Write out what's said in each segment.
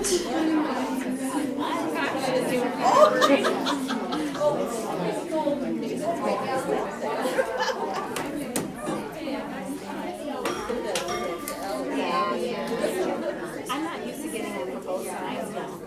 student. I'm not used to getting it from both sides now.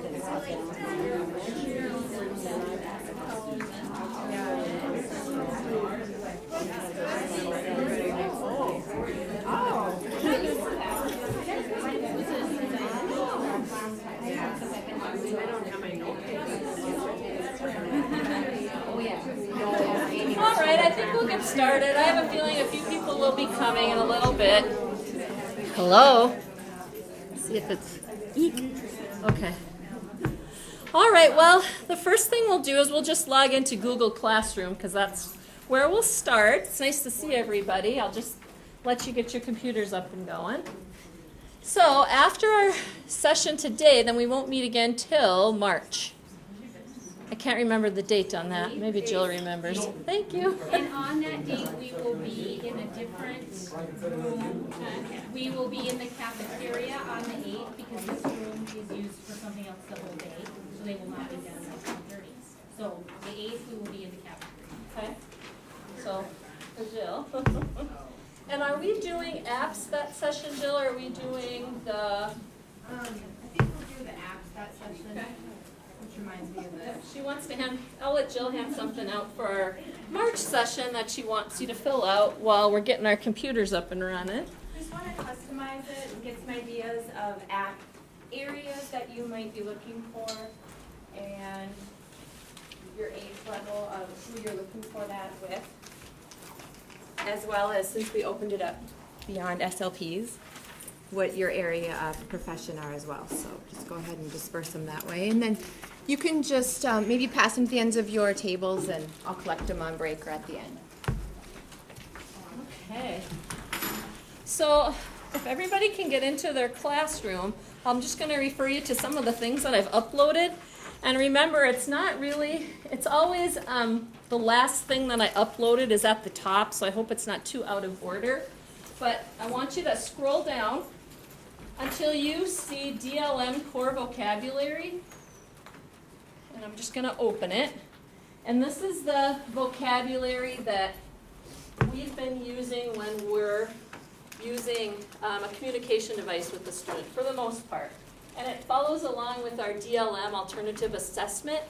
All right, I think we'll get started. I have a feeling a few people will be coming in a little bit. Hello? See if it's eek. Okay. All right, well, the first thing we'll do is we'll just log into Google Classroom because that's where we'll start. It's nice to see everybody. I'll just let you get your computers up and going. So after our session today, then we won't meet again till March. I can't remember the date on that. Maybe Jill remembers. Thank you. And on that date, we will be in a different room. We will be in the cafeteria on the 8th because this room is used for something else the whole day. So they will not be done by 10:30. So the 8th, we will be in the cafeteria. Okay. So, for Jill. And are we doing apps that session, Jill, or are we doing the... I think we'll do the apps that session, which reminds me of this. She wants to hand, I'll let Jill hand something out for our March session that she wants you to fill out while we're getting our computers up and running. Just want to customize it and get some ideas of app areas that you might be looking for and your age level of who you're looking for that with. As well as, since we opened it up beyond SLPs, what your area of profession are as well. So just go ahead and disperse them that way. And then you can just maybe pass them to the ends of your tables and I'll collect them on break or at the end. Okay. So if everybody can get into their classroom, I'm just going to refer you to some of the things that I've uploaded. And remember, it's not really, it's always the last thing that I uploaded is at the top, so I hope it's not too out of order. But I want you to scroll down until you see DLM Core Vocabulary. And I'm just going to open it. And this is the vocabulary that we've been using when we're using a communication device with the student, for the most part. And it follows along with our DLM, Alternative Assessment.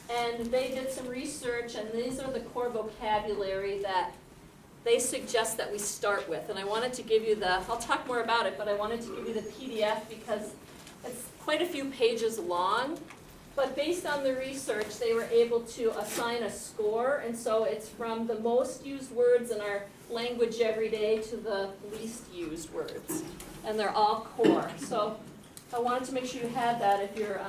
And they did some research, and these are the core vocabulary that they suggest that we start with. And I wanted to give you the, I'll talk more about it, but I wanted to give you the PDF because it's quite a few pages long. But based on the research, they were able to assign a score. And so it's from the most used words in our language every day to the least used words. And they're all core. So I wanted to make sure you had that if you're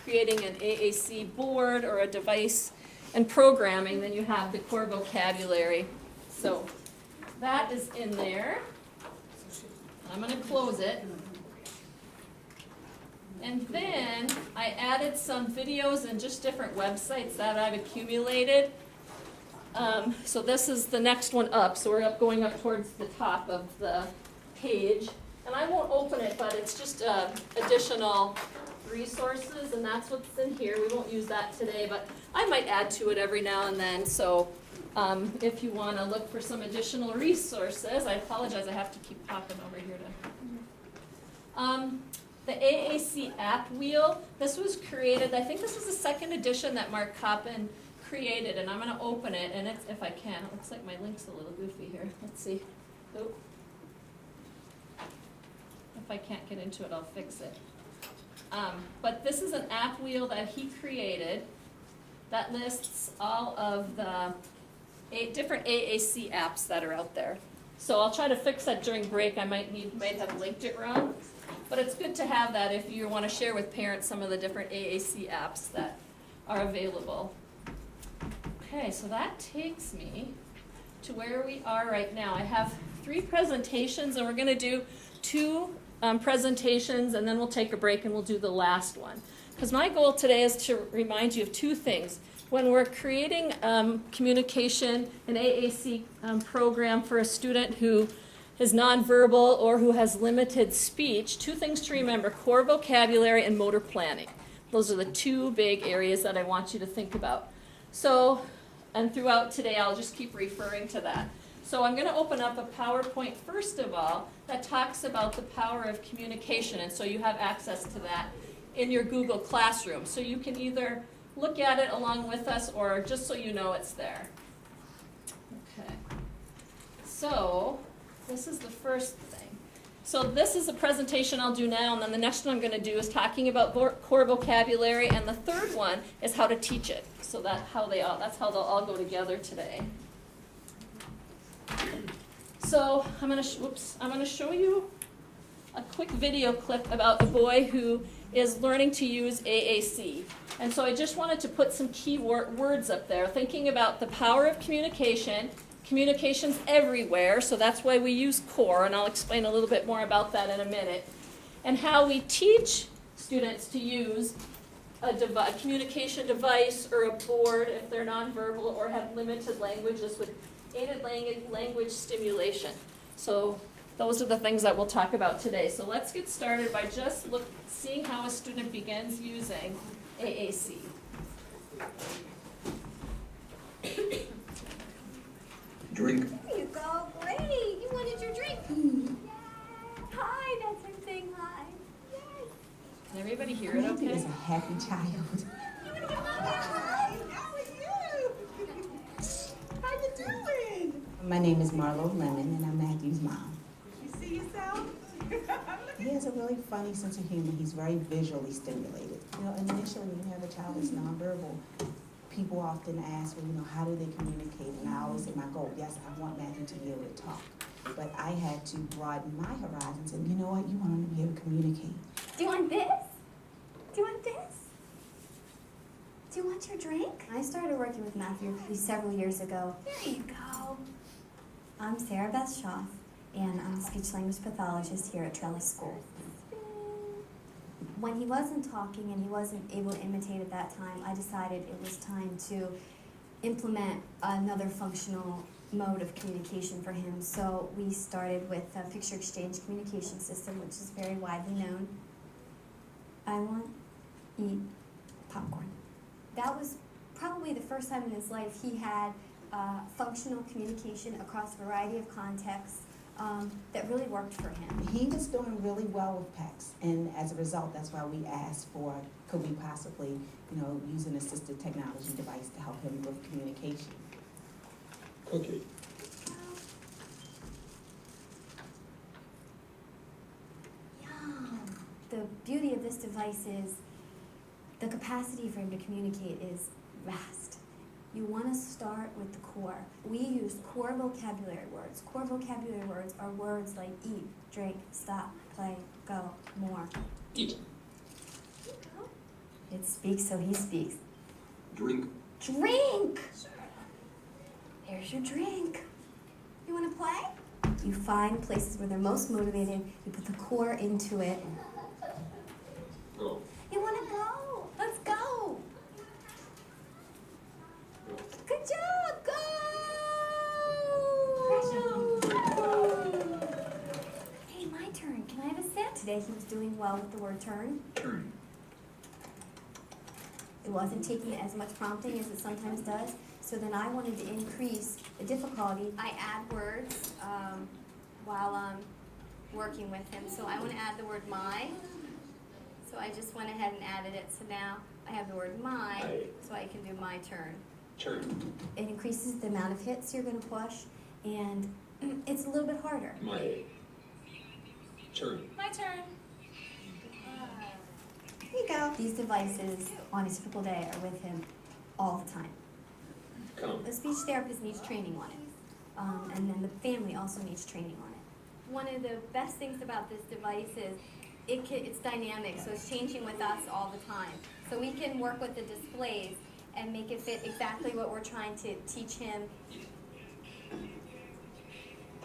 creating an AAC board or a device and programming, then you have the core vocabulary. So that is in there. I'm going to close it. And then I added some videos and just different websites that I've accumulated. So this is the next one up. So we're going up towards the top of the page. And I won't open it, but it's just additional resources, and that's what's in here. We won't use that today, but I might add to it every now and then. So if you want to look for some additional resources, I apologize, I have to keep popping over here to... the AAC app wheel, this was created, I think this was the second edition that Mark Coppin created, and I'm going to open it, and it's, if I can, it looks like my link's a little goofy here. Let's see. Oh. If I can't get into it, I'll fix it. But this is an app wheel that he created that lists all of the different AAC apps that are out there. So I'll try to fix that during break. I might have linked it wrong. But it's good to have that if you want to share with parents some of the different AAC apps that are available. Okay, so that takes me to where we are right now. I have 3 presentations, and we're going to do 2 presentations, and then we'll take a break and we'll do the last one. Because my goal today is to remind you of 2 things. When we're creating communication, an AAC program for a student who is nonverbal or who has limited speech, two things to remember: core vocabulary and motor planning. Those are the two big areas that I want you to think about. So, and throughout today, I'll just keep referring to that. So I'm going to open up a PowerPoint, first of all, that talks about the power of communication, and so you have access to that in your Google Classroom. So you can either look at it along with us, or just so you know it's there. Okay. So this is the first thing. So this is a presentation I'll do now, and then the next one I'm going to do is talking about core vocabulary, and the third one is how to teach it. So that's how they'll all go together today. So I'm going to show you a quick video clip about a boy who is learning to use AAC. And so I just wanted to put some key words up there, thinking about the power of communication. Communication's everywhere, so that's why we use CORE, and I'll explain a little bit more about that in a minute. And how we teach students to use a communication device or a board if they're nonverbal or have limited languages with aided language stimulation. So those are the things that we'll talk about today. So let's get started by just seeing how a student begins using AAC. Drink. There you go. Great. You wanted your drink. Yay. Hi, that's him saying hi. Yes. Can everybody hear it He okay? is a happy child. You want to give Mommy a hug? How are you? How you doing? My name is Marlo Lemon, and I'm Matthew's mom. You see yourself? He has a really funny sense of humor. He's very visually stimulated. You know, initially when you have a child that's nonverbal, people often ask, well, you know, how do they communicate? And I always say my goal, yes, I want Matthew to be able to talk. But I had to broaden my horizons, and you know what? You want him to be able to communicate. Do you want this? Do you want this? Do you want your drink? I started working with Matthew several years ago. There you go. I'm Sarah Beth Schaff, and I'm a speech-language pathologist here at Trellis School. When he wasn't talking and he wasn't able to imitate at that time, I decided it was time to implement another functional mode of communication for him. So we started with a picture exchange communication system, which is very widely known. I want to eat popcorn. That was probably the first time in his life he had functional communication across a variety of contexts that really worked for him. He was doing really well with PECS, and as a result, that's why we asked for, could we possibly, you know, use an assistive technology device to help him with communication. Cookie. Yum. The beauty of this device is the capacity for him to communicate is vast. You want to start with the core. We use core vocabulary words. Core vocabulary words are words like eat, drink, stop, play, go, more. Eat. It speaks, so he speaks. Drink. Drink! Here's your drink. You want to play? You find places where they're most motivated. You put the core into it. Go. You want to go? Let's go. Good job. Go. Hey, my turn. Can I have a sip? Today he was doing well with the word turn. Turn. It wasn't taking as much prompting as it sometimes does. So then I wanted to increase the difficulty. I add words while I'm working with him. So I want to add the word my. So I just went ahead and added it. So now I have the word my, so I can do my turn. Turn. It increases the amount of hits you're going to push, and it's a little bit harder. My. Turn. My turn. Here you go. These devices on a typical day are with him all the time. Come. The speech therapist needs training on it, and then the family also needs training on it. One of the best things about this device is it's dynamic, so it's changing with us all the time. So we can work with the displays and make it fit exactly what we're trying to teach him.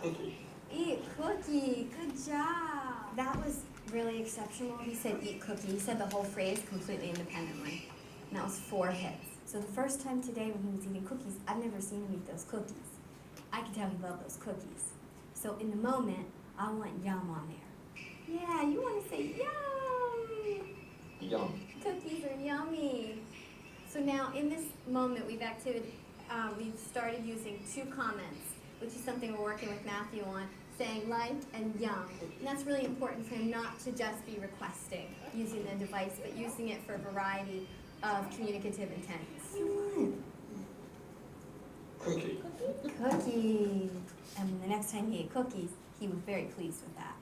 Cookie. Eat cookie, good job. That was really exceptional. He said eat cookie. He said the whole phrase completely independently. And that was 4 hits. So the first time today when he was eating cookies, I've never seen him eat those cookies. I could tell he loved those cookies. So in the moment, I want yum on there. Yeah, you want to say yum. Yum. Cookies are yummy. So now in this moment, we've started using 2 comments, which is something we're working with Matthew on, saying like and yum. And that's really important for him not to just be requesting using the device, but using it for a variety of communicative intents. Cookie. Cookie. And when the next time he ate cookies, he was very pleased with that.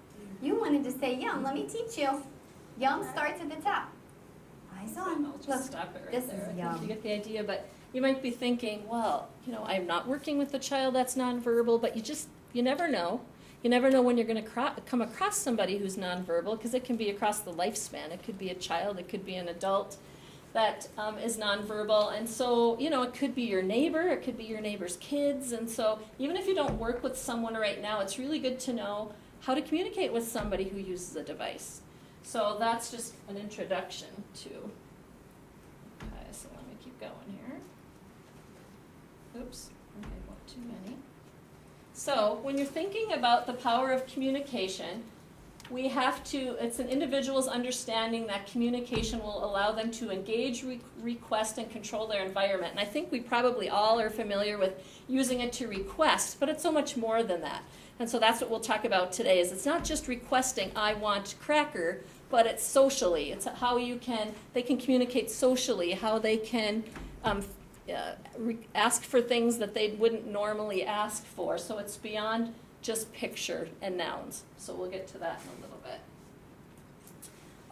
You wanted to say yum. Let me teach you. Yum starts at the top. Eyes on. I'll just Look, stop it right this there. is I yum. think you get the idea, but you might be thinking, well, I'm not working with a child that's nonverbal, but you never know. You never know when you're going to come across somebody who's nonverbal, because it can be across the lifespan. It could be a child, it could be an adult that is nonverbal, and so, it could be your neighbor, it could be your neighbor's kids, and so even if you don't work with someone right now, it's really good to know how to communicate with somebody who uses a device. So that's just an introduction to, okay, so let me keep going here. Oops, okay, one too many. So when you're thinking about the power of communication, we have to, it's an individual's understanding that communication will allow them to engage, request, and control their environment. And I think we probably all are familiar with using it to request, but it's so much more than that. And so that's what we'll talk about today, is it's not just requesting, I want cracker, but it's socially. It's how they can communicate socially, how they can ask for things that they wouldn't normally ask for. So it's beyond just picture and nouns. So we'll get to that in a little bit.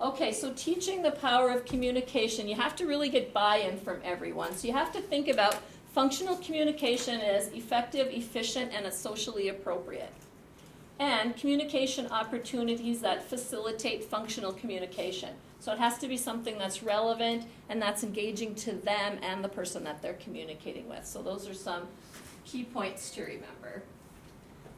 Okay, so teaching the power of communication, you have to really get buy-in from everyone. So you have to think about functional communication as effective, efficient, and as socially appropriate. And communication opportunities that facilitate functional communication. So it has to be something that's relevant and that's engaging to them and the person that they're communicating with. So those are some key points to remember.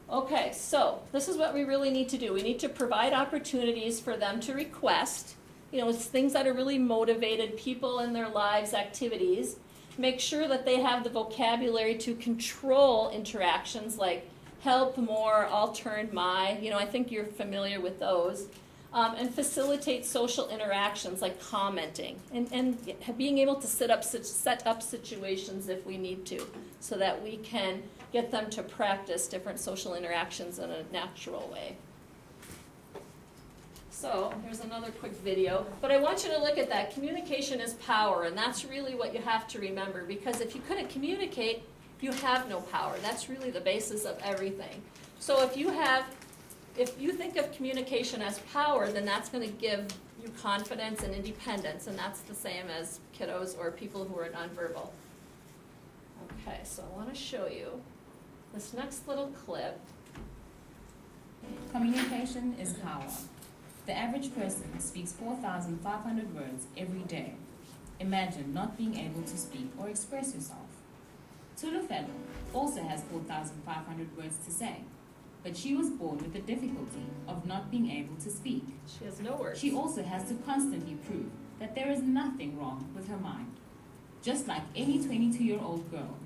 Okay, so this is what we really need to do. We need to provide opportunities for them to request, it's things that are really motivated, people in their lives, activities. Make sure that they have the vocabulary to control interactions like help, more, I'll turn, my, I think you're familiar with those. And facilitate social interactions like commenting and being able to set up situations if we need to, so that we can get them to practice different social interactions in a natural way. So here's another quick video, but I want you to look at that. Communication is power, and that's really what you have to remember, because if you couldn't communicate, you have no power. That's really the basis of everything. So if you think of communication as power, then that's going to give you confidence and independence, and that's the same as kiddos or people who are nonverbal. Okay, so I want to show you this next little clip. Communication is power. The average person speaks 4,500 words every day. Imagine not being able to speak or express yourself. Tulu Fellow also has 4,500 words to say, but she was born with the difficulty of not being able to speak. She has no words. She also has to constantly prove that there is nothing wrong with her mind. Just like any 22-year-old girl,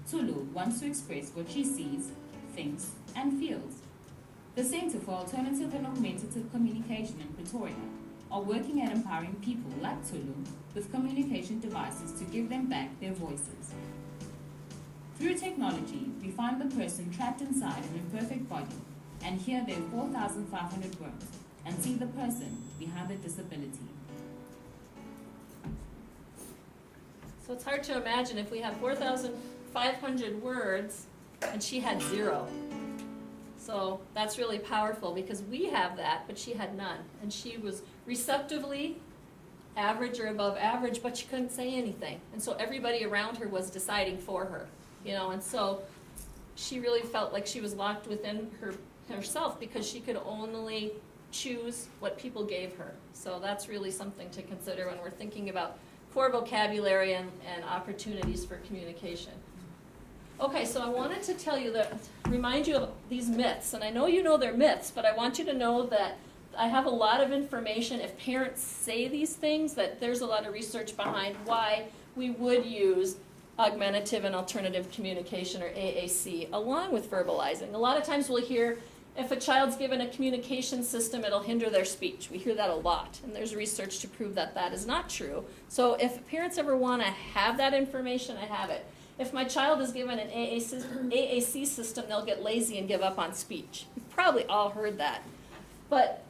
Tulu wants to express what she sees, thinks, and feels. The Center for Alternative and Augmentative Communication in Pretoria are working at empowering people like Tulu with communication devices to give them back their voices. Through technology, we find the person trapped inside an imperfect body and hear their 4,500 words and see the person behind the disability. So it's hard to imagine if we have 4,500 words and she had 0. So that's really powerful, because we have that, but she had none. And she was receptively average or above average, but she couldn't say anything. And so everybody around her was deciding for her, and so she really felt like she was locked within herself, because she could only choose what people gave her. So that's really something to consider when we're thinking about core vocabulary and opportunities for communication. Okay, so I wanted to remind you of these myths, and I know you know they're myths, but I want you to know that I have a lot of information. If parents say these things, that there's a lot of research behind why we would use augmentative and alternative communication, or AAC, along with verbalizing. A lot of times we'll hear If a child's given a communication system, it'll hinder their speech. We hear that a lot, and there's research to prove that that is not true. So if parents ever want to have that information, I have it. If my child is given an AAC system, they'll get lazy and give up on speech. You've probably all heard that. But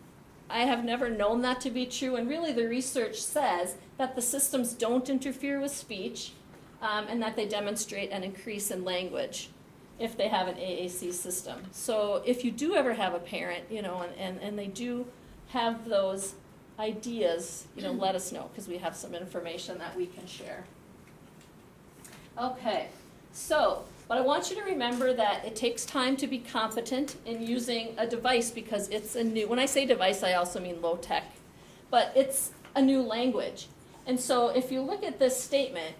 I have never known that to be true, and really the research says that the systems don't interfere with speech, and that they demonstrate an increase in language if they have an AAC system. So if you do ever have a parent, and they do have those ideas, let us know, because we have some information that we can share. Okay, but I want you to remember that it takes time to be competent in using a device, because it's when I say device, I also mean low tech, but it's a new language. And so if you look at this statement,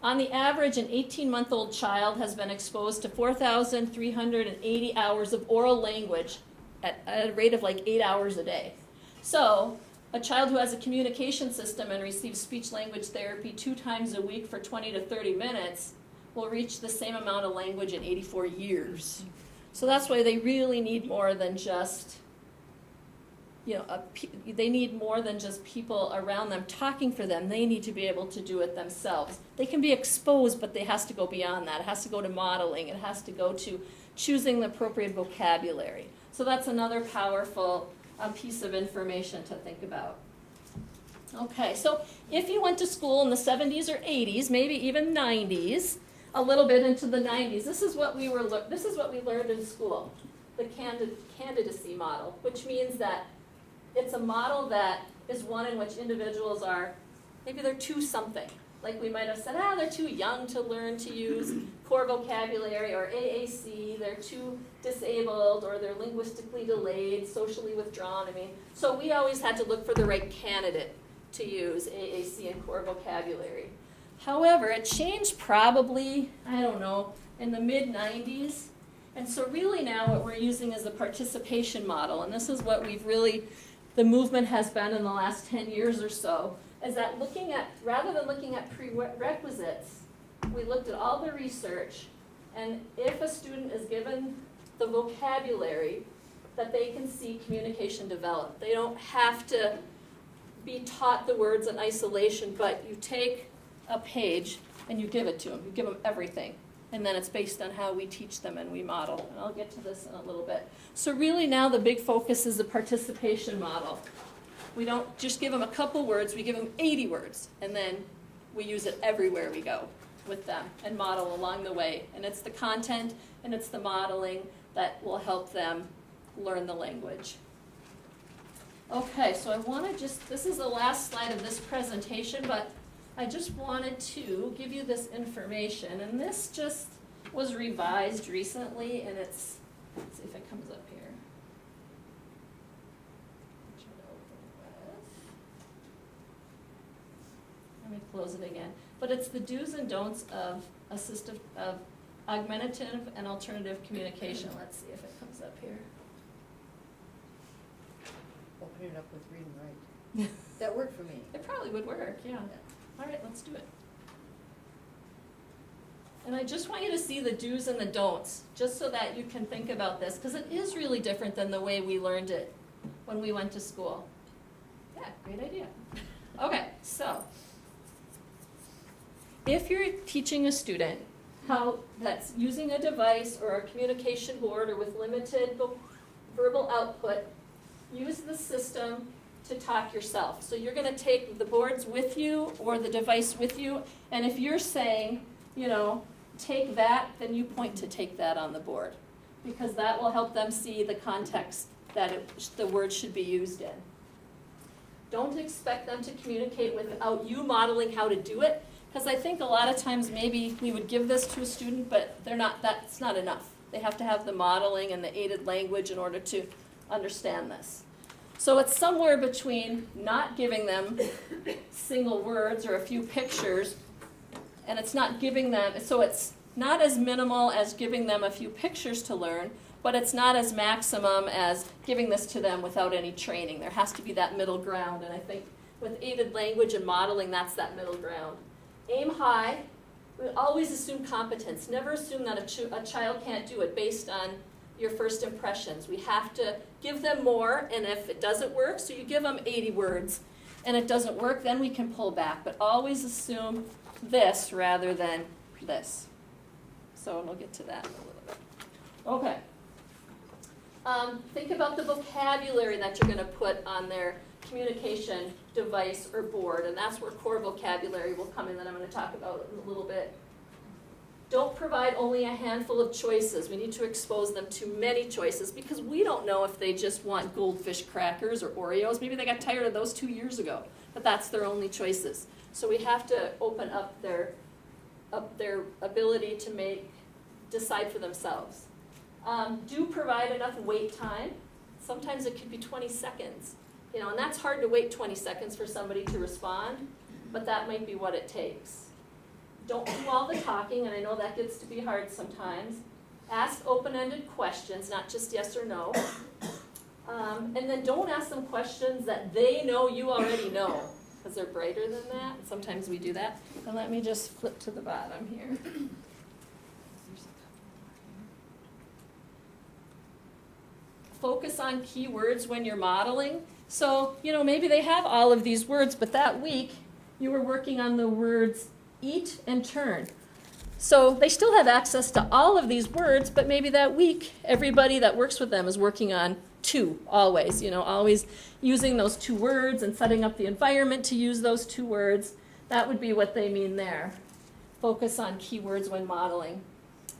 on the average, an 18-month-old child has been exposed to 4,380 hours of oral language at a rate of like 8 hours a day. So a child who has a communication system and receives speech-language therapy 2 times a week for 20 to 30 minutes will reach the same amount of language in 84 years. So that's why they really need more than just, they need more than just people around them talking for them. They need to be able to do it themselves. They can be exposed, but it has to go beyond that. It has to go to modeling. It has to go to choosing the appropriate vocabulary. So that's another powerful piece of information to think about. Okay, so if you went to school in the 70s or 80s, maybe even 90s, a little bit into the 90s, this is what we learned in school, the candidacy model, which means that it's a model that is one in which individuals are, maybe they're too something. Like we might have said, they're too young to learn to use core vocabulary, or AAC, they're too disabled, or they're linguistically delayed, socially withdrawn. So we always had to look for the right candidate to use AAC and core vocabulary. However, it changed probably, in the mid-90s. And so really now what we're using is the participation model, and this is what the movement has been in the last 10 years or so, is that rather than looking at prerequisites, we looked at all the research, and if a student is given the vocabulary, that they can see communication develop. They don't have to be taught the words in isolation, but you take a page and you give it to them. You give them everything. And then it's based on how we teach them and we model. And I'll get to this in a little bit. So really now the big focus is the participation model. We don't just give them a couple words, we give them 80 words. And then we use it everywhere we go with them and model along the way. And it's the content and it's the modeling that will help them learn the language. Okay, so this is the last slide of this presentation, but I just wanted to give you this information, and this just was revised recently, and let's see if it comes up here. Let me close it again. But it's the do's and don'ts of augmentative and alternative communication. Let's see if it comes up here. Open it up with read and write. That worked for me. It probably would work, yeah. All right, let's do it. And I just want you to see the do's and the don'ts, just so that you can think about this, because it is really different than the way we learned it when we went to school. Yeah, great idea. Okay, so if you're teaching a student how that's using a device or a communication board or with limited verbal output, use the system to talk yourself. So you're going to take the boards with you or the device with you, and if you're saying, take that, then you point to take that on the board, because that will help them see the context that the word should be used in. Don't expect them to communicate without you modeling how to do it, because I think a lot of times maybe we would give this to a student, but that's not enough. They have to have the modeling and the aided language in order to understand this. So it's somewhere between not giving them single words or a few pictures, and it's not giving them, so it's not as minimal as giving them a few pictures to learn, but it's not as maximum as giving this to them without any training. There has to be that middle ground, and I think with aided language and modeling, that's that middle ground. Aim high. We always assume competence. Never assume that a child can't do it based on your first impressions. We have to give them more, and if it doesn't work, so you give them 80 words, and it doesn't work, then we can pull back. But always assume this rather than this. So we'll get to that in a little bit. Okay. Think about the vocabulary that you're going to put on their communication device or board, and that's where core vocabulary will come in that I'm going to talk about in a little bit. Don't provide only a handful of choices. We need to expose them to many choices because we don't know if they just want Goldfish crackers or Oreos. Maybe they got tired of those 2 years ago, but that's their only choices. So we have to open up their ability to decide for themselves. Do provide enough wait time. Sometimes it could be 20 seconds. And that's hard to wait 20 seconds for somebody to respond, but that might be what it takes. Don't do all the talking, and I know that gets to be hard sometimes. Ask open-ended questions, not just yes or no. And then don't ask them questions that they know you already know, because they're brighter than that. And sometimes we do that. And let me just flip to the bottom here. Focus on keywords when you're modeling. So, maybe they have all of these words, but that week you were working on the words eat and turn. So they still have access to all of these words, but maybe that week everybody that works with them is working on 2 always, always using those 2 words and setting up the environment to use those 2 words. That would be what they mean there. Focus on keywords when modeling.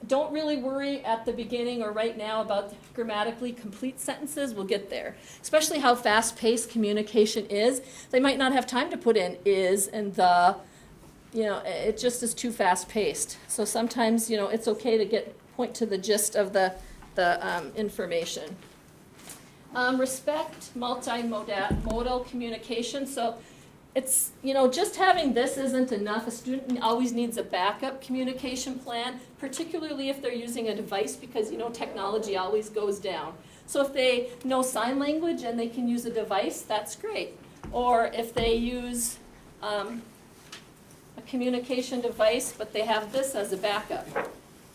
Don't really worry at the beginning or right now about grammatically complete sentences. We'll get there. Especially how fast-paced communication is. They might not have time to put in is and the. It just is too fast-paced. So sometimes, it's okay to point to the gist of the information. Respect multimodal communication. So it's, just having this isn't enough. A student always needs a backup communication plan, particularly if they're using a device because, technology always goes down. So if they know sign language and they can use a device, that's great. Or if they use a communication device, but they have this as a backup,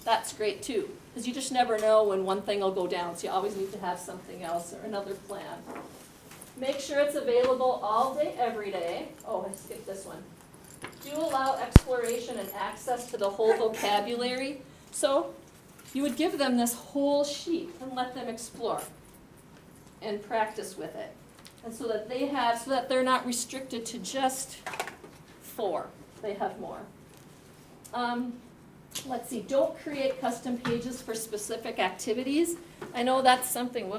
that's great too. Because you just never know when one thing will go down, so you always need to have something else or another plan. Make sure it's available all day, every day. Oh, I skipped this one. Do allow exploration and access to the whole vocabulary. So you would give them this whole sheet and let them explore and practice with it. And so that they're not restricted to just 4. They have more. Let's see, don't create custom pages for specific activities. I know that's something,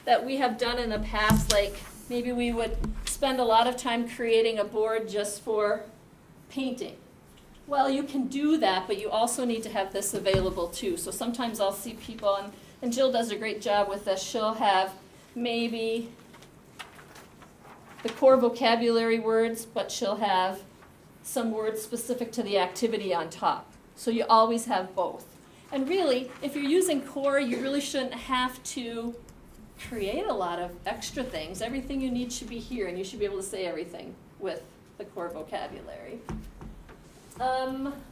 that we have done in the past, like maybe we would spend a lot of time creating a board just for painting. Well, you can do that, but you also need to have this available too. So sometimes I'll see people, and Jill does a great job with this, she'll have maybe the core vocabulary words, but she'll have some words specific to the activity on top. So you always have both. And really, if you're using core, you really shouldn't have to create a lot of extra things. Everything you need should be here, and you should be able to say everything with the core vocabulary.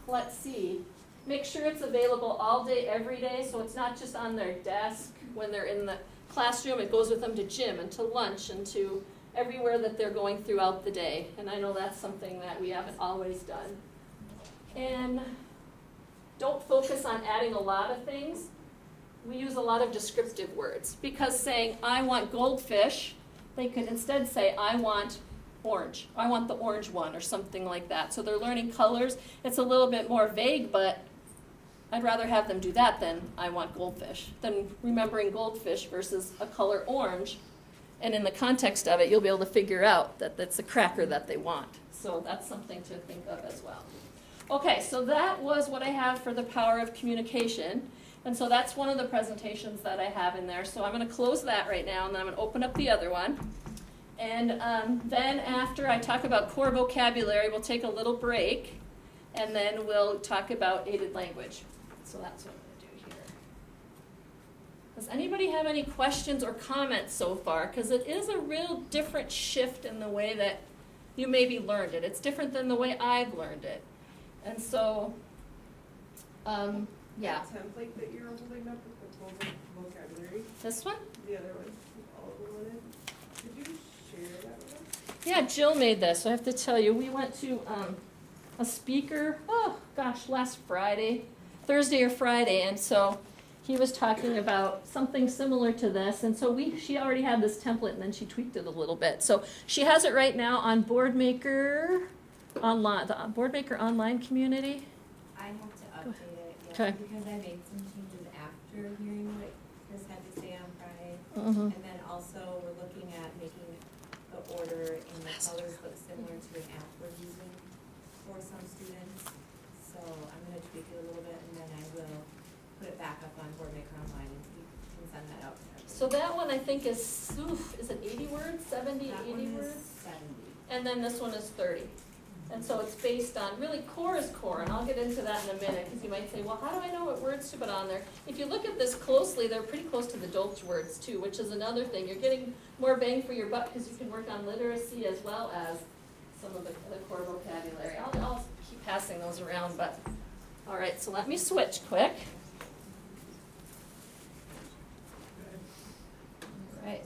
Let's see. Make sure it's available all day, every day, so it's not just on their desk when they're in the classroom. It goes with them to gym and to lunch and to everywhere that they're going throughout the day. And I know that's something that we haven't always done. And don't focus on adding a lot of things. We use a lot of descriptive words because saying, I want goldfish, they could instead say, I want orange. I want the orange one or something like that. So they're learning colors. It's a little bit more vague, but I'd rather have them do that than I want goldfish, than remembering goldfish versus a color orange. And in the context of it, you'll be able to figure out that that's a cracker that they want. So that's something to think of as well. Okay, so that was what I have for the power of communication. And so that's one of the presentations that I have in there. So I'm going to close that right now, and then I'm going to open up the other one. And then after I talk about core vocabulary, we'll take a little break, and then we'll talk about aided language. So that's what I'm going to do here. Does anybody have any questions or comments so far? Because it is a real different shift in the way that you maybe learned it. It's different than the way I've learned it. And so, yeah. That template that you're holding up with the vocabulary, This one? the other one, all of them on it. Could you share that with us? Yeah, Jill made this. So I have to tell you, we went to a speaker, last Friday, Thursday or Friday, and so he was talking about something similar to this, and so she already had this template, and then she tweaked it a little bit. So she has it right now on Boardmaker Online, the Boardmaker Online community. I have to update it, yeah, Okay. because I made some changes after hearing what Chris had to say on Friday. Mm-hmm. And then also, we're looking at making the order and the colors look similar to an app we're using for some students. So I'm gonna tweak it a little bit, and then I will put it back up on Boardmaker Online, and we can send that out to everyone. So that one I think is it 80 words, 70, That 80 one is words? 70. And then this one is 30. And so it's based on, really core is core, and I'll get into that in a minute, because you might say, well, how do I know what words to put on there? If you look at this closely, they're pretty close to the Dolch words too, which is another thing. You're getting more bang for your buck, because you can work on literacy as well as some of the core vocabulary. I'll keep passing those around, but, all right, so let me switch quick. All right.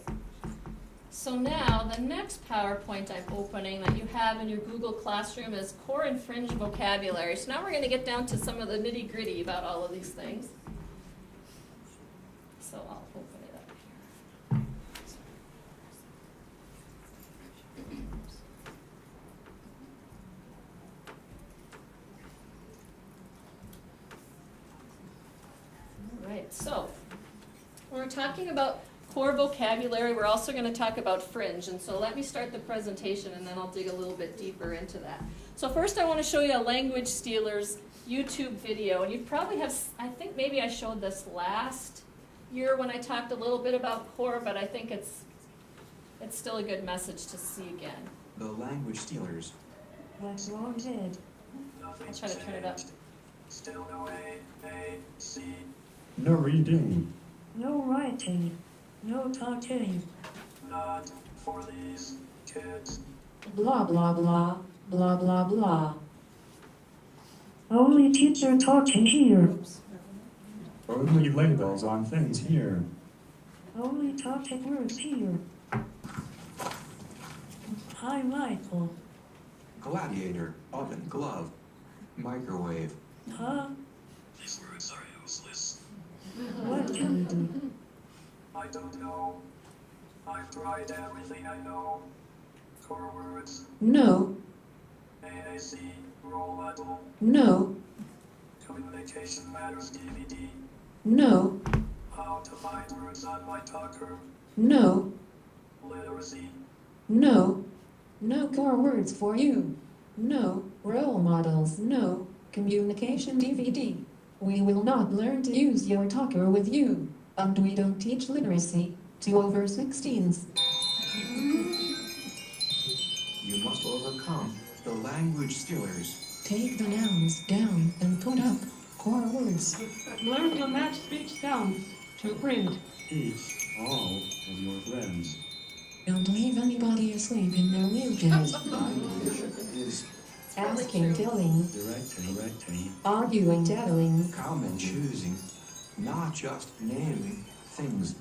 So now, the next PowerPoint I'm opening that you have in your Google Classroom is Core and Fringe Vocabulary. So now we're going to get down to some of the nitty-gritty about all of these things. So I'll open it up here. All right, so we're talking about core vocabulary. We're also going to talk about fringe, and so let me start the presentation and then I'll dig a little bit deeper into that. So first I want to show you a Language Stealers YouTube video, and you probably have, I think maybe I showed this last year when I talked a little bit about core, but I think it's still a good message to see again. The Language Stealers. What's wrong, Ted? I'll try to turn it up. Still no A, C. No reading. No writing. No talking. Not for these kids. Blah, blah, blah. Blah, blah, blah. Only teacher talking here. Only labels on things here. Only talking words here. Hi, Michael. Gladiator, oven, glove, microwave. Huh? These words are useless. What do you do? I don't know. I've tried everything I know. Core words. No. AAC, role model. No. Communication Matters DVD. No. How to find words on my talker. No. Literacy. No. No core words for you. No. Role models. No. Communication DVD. We will not learn to use your talker with you. And we don't teach literacy to over 16s. You must overcome the Language Stealers. Take the nouns down and put up core words. Learn to match speech sounds to print. Teach all of your friends. Don't leave anybody asleep in their wheelchairs. Language is Asking, telling, Directing. arguing, tattling. common choosing, not just naming things.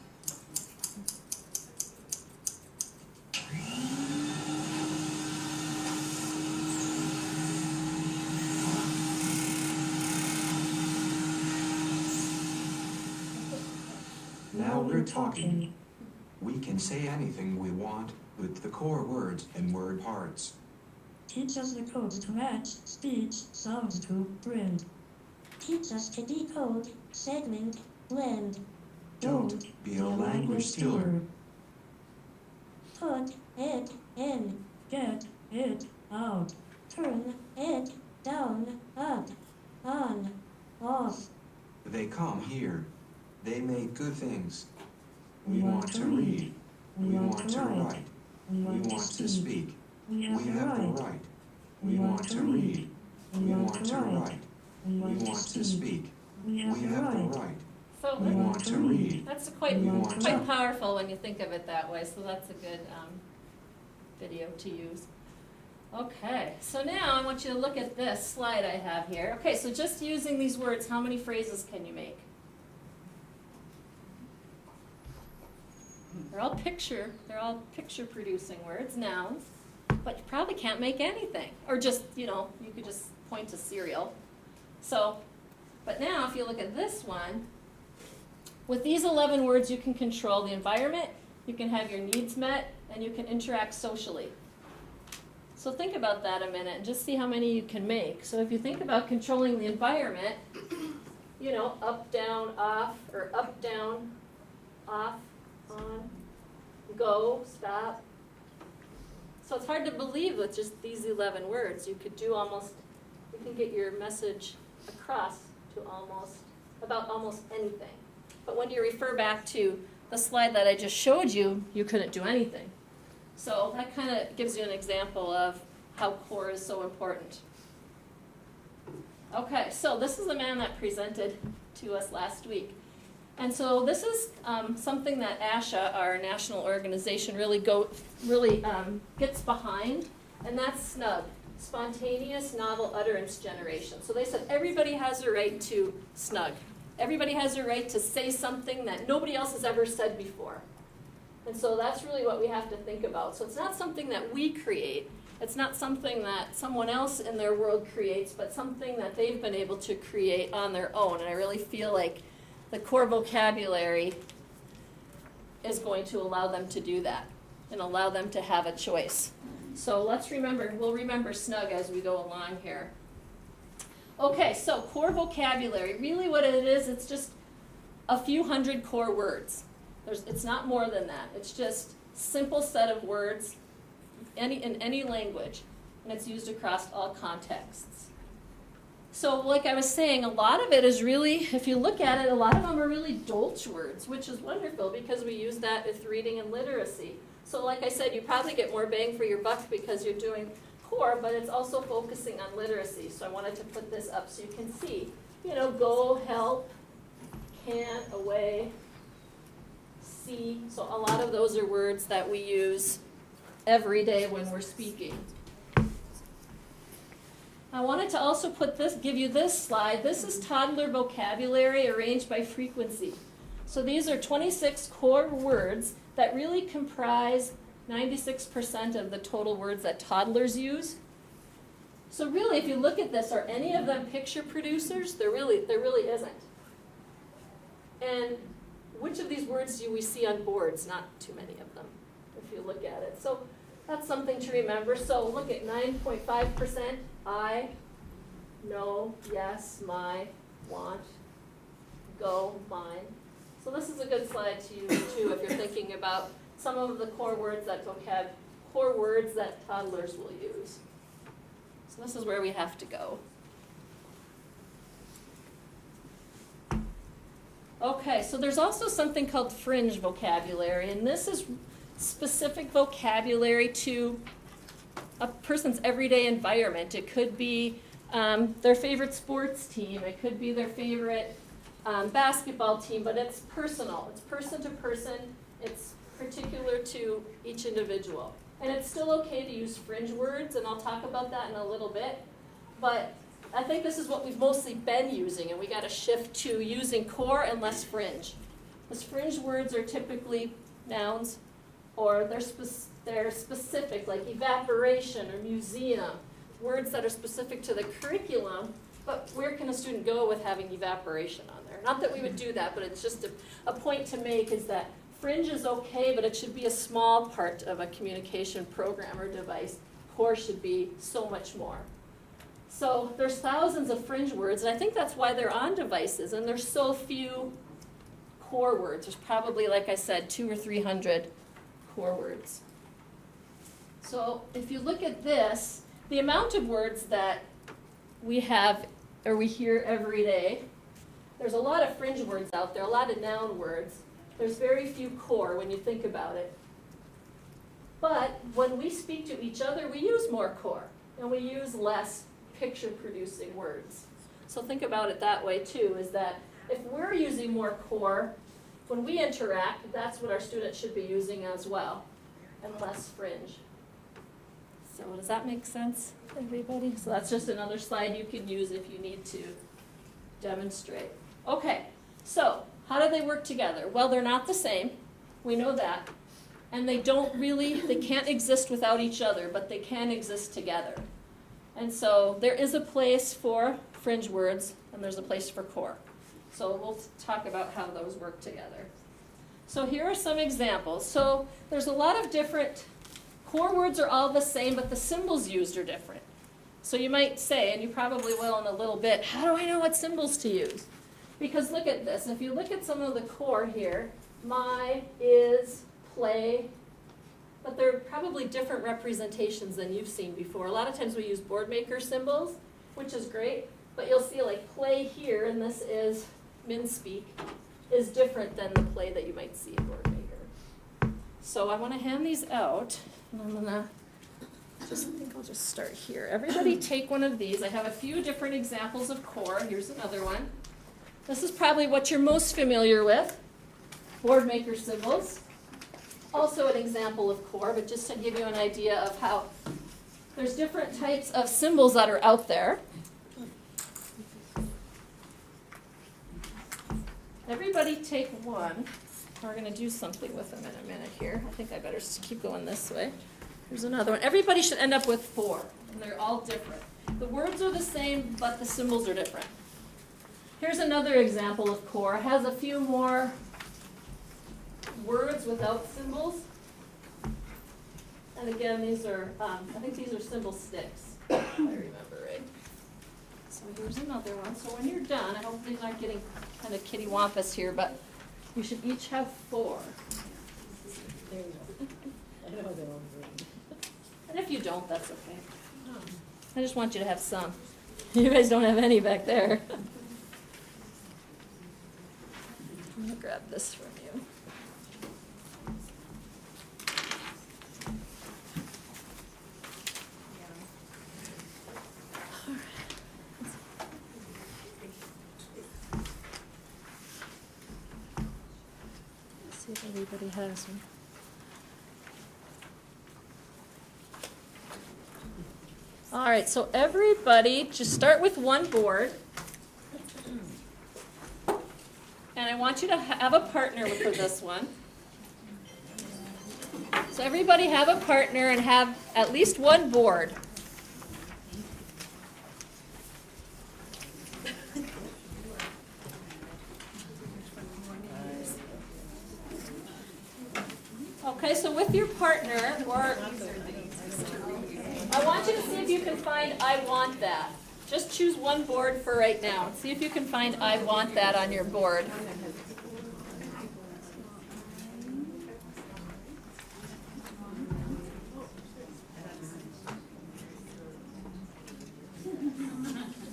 Now we're talking. We can say anything we want with the core words and word parts. Teach us the codes to match speech sounds to print. Teach us to decode, segment, blend. Don't be a language stealer. Put it in, get it out. Turn it down, up, on, off. They come here. They make good things. We want to read. We want to write. We want to speak. We We have the right. We want to read. We want to write. We want to speak. We have the right. So We want to read. that's quite We want to- powerful when you think of it that way, so that's a good video to use. Okay, so now I want you to look at this slide I have here. Okay, so just using these words, how many phrases can you make? They're all picture producing words, nouns, but you probably can't make anything. Or just, you could just point to cereal. So, but now if you look at this one, with these 11 words you can control the environment, you can have your needs met, and you can interact socially. So think about that a minute and just see how many you can make. So if you think about controlling the environment, up, down, off, or up, down, off, on, go, stop. So it's hard to believe with just these 11 words. You can get your message across to about almost anything. But when you refer back to the slide that I just showed you, you couldn't do anything. So that kind of gives you an example of how core is so important. Okay, so this is the man that presented to us last week. And so this is something that ASHA, our national organization, really gets behind, and that's SNUG, Spontaneous Novel Utterance Generation. So they said everybody has a right to SNUG. Everybody has a right to say something that nobody else has ever said before. And so that's really what we have to think about. So it's not something that we create. It's not something that someone else in their world creates, but something that they've been able to create on their own. And I really feel like the core vocabulary is going to allow them to do that and allow them to have a choice. So we'll remember SNUG as we go along here. Okay, so core vocabulary, really what it is, it's just a few hundred core words. It's not more than that. It's just a simple set of words in any language, and it's used across all contexts. So like I was saying, a lot of it is really, if you look at it, a lot of them are really dolch words, which is wonderful because we use that with reading and literacy. So like I said, you probably get more bang for your buck because you're doing core, but it's also focusing on literacy. So I wanted to put this up so you can see, go, help, can, away, see. So a lot of those are words that we use every day when we're speaking. I wanted to also give you this slide. This is toddler vocabulary arranged by frequency. So these are 26 core words that really comprise 96% of the total words that toddlers use. So really, if you look at this, are any of them picture producers? There really isn't. And which of these words do we see on boards? Not too many of them, if you look at it. So that's something to remember. So look at 9.5%, I, no, yes, my, want, go, mine. So this is a good slide to use too if you're thinking about some of the core words that toddlers will use. So this is where we have to go. Okay, so there's also something called fringe vocabulary, and this is specific vocabulary to a person's everyday environment. It could be their favorite sports team. It could be their favorite basketball team, but it's personal. It's person to person. It's particular to each individual. And it's still okay to use fringe words, and I'll talk about that in a little bit. But I think this is what we've mostly been using, and we got to shift to using core and less fringe. Because fringe words are typically nouns, or they're specific, like evaporation or museum, words that are specific to the curriculum. But where can a student go with having evaporation on there? Not that we would do that, but it's just a point to make is that fringe is okay, but it should be a small part of a communication program or device. Core should be so much more. So there's thousands of fringe words, and I think that's why they're on devices, and there's so few core words. There's probably, like I said, 200 or 300 core words. So if you look at this, the amount of words that we have or we hear every day, there's a lot of fringe words out there, a lot of noun words. There's very few core when you think about it. But when we speak to each other, we use more core, and we use less picture-producing words. So think about it that way too, is that if we're using more core, when we interact, that's what our students should be using as well, and less fringe. So does that make sense, everybody? So that's just another slide you can use if you need to demonstrate. Okay, so how do they work together? Well, they're not the same. We know that. and they can't exist without each other, but they can exist together. And so there is a place for fringe words, and there's a place for core. So we'll talk about how those work together. So here are some examples. So there's a lot of different, core words are all the same, but the symbols used are different. So you might say, and you probably will in a little bit, how do I know what symbols to use? Because look at this. If you look at some of the core here, my, is, play, but they're probably different representations than you've seen before. A lot of times we use board maker symbols, which is great, but you'll see like play here, and this is MinSpeak, is different than the play that you might see in board maker. So I want to hand these out, and I'm gonna I think I'll just start here. Everybody take one of these. I have a few different examples of core. Here's another one. This is probably what you're most familiar with, board maker symbols. Also an example of core, but just to give you an idea of how there's different types of symbols that are out there. Everybody take one. We're going to do something with them in a minute here. I think I better just keep going this way. Here's another one. Everybody should end up with 4, and they're all different. The words are the same, but the symbols are different. Here's another example of core. It has a few more words without symbols. And again, these are, I think these are symbol sticks, if I remember right. So here's another one. So when you're done, I hope these aren't getting kind of kitty-wampus here, but you should each have 4. There you go. I know they're all green. And if you don't, that's okay. I just want you to have some. You guys don't have any back there. I'm going to grab this from you. Let's see if everybody has one. All right, so everybody just start with one board. And I want you to have a partner for this one. So everybody have a partner and have at least one board. Okay, so with your partner, or I want you to see if you can find I want that. Just choose one board for right now. See if you can find I want that on your board.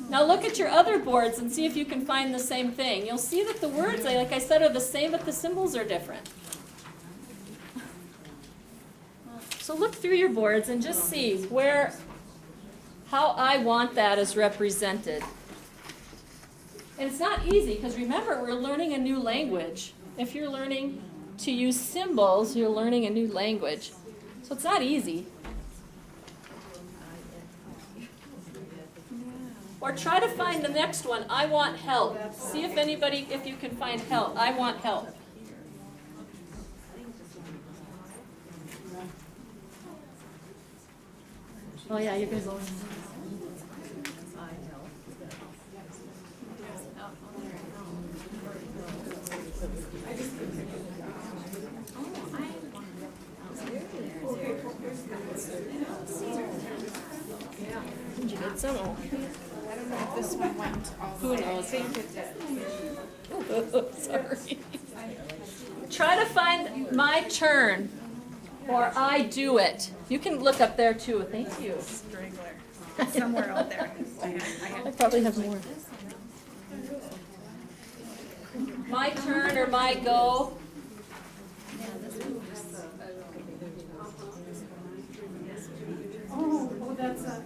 Now look at your other boards and see if you can find the same thing. You'll see that the words, like I said, are the same, but the symbols are different. So look through your boards and just see how I want that is represented. And it's not easy because remember, we're learning a new language. If you're learning to use symbols, you're learning a new language. So it's not easy. Or try to find the next one, I want help. See if you can find help. I want help. Oh yeah, you guys always. Did you get some? I don't know if this one went all the Who way. knows? I think it did. Sorry. Try to find my turn or I do it. You can look up there too. Thank you. Strangler. Somewhere out there. I probably have more. My turn or my go. Oh, that's a.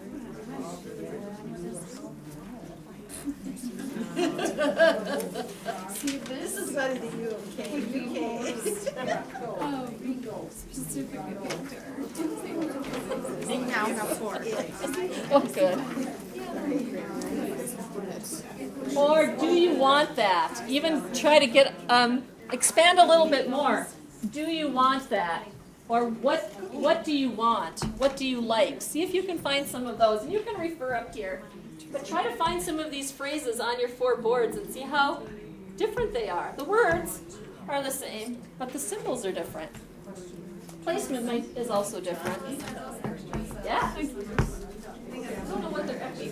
See, this is better than you, okay? Oh, bingo. Specific Victor. They now have 4. Oh, good. Or do you want that? Even try to get expand a little bit more. Do you want that? Or what do you want? What do you like? See if you can find some of those. And you can refer up here. But try to find some of these phrases on your 4 boards and see how different they are. The words are the same, but the symbols are different. Placement is also different. Yeah. I don't know what they're actually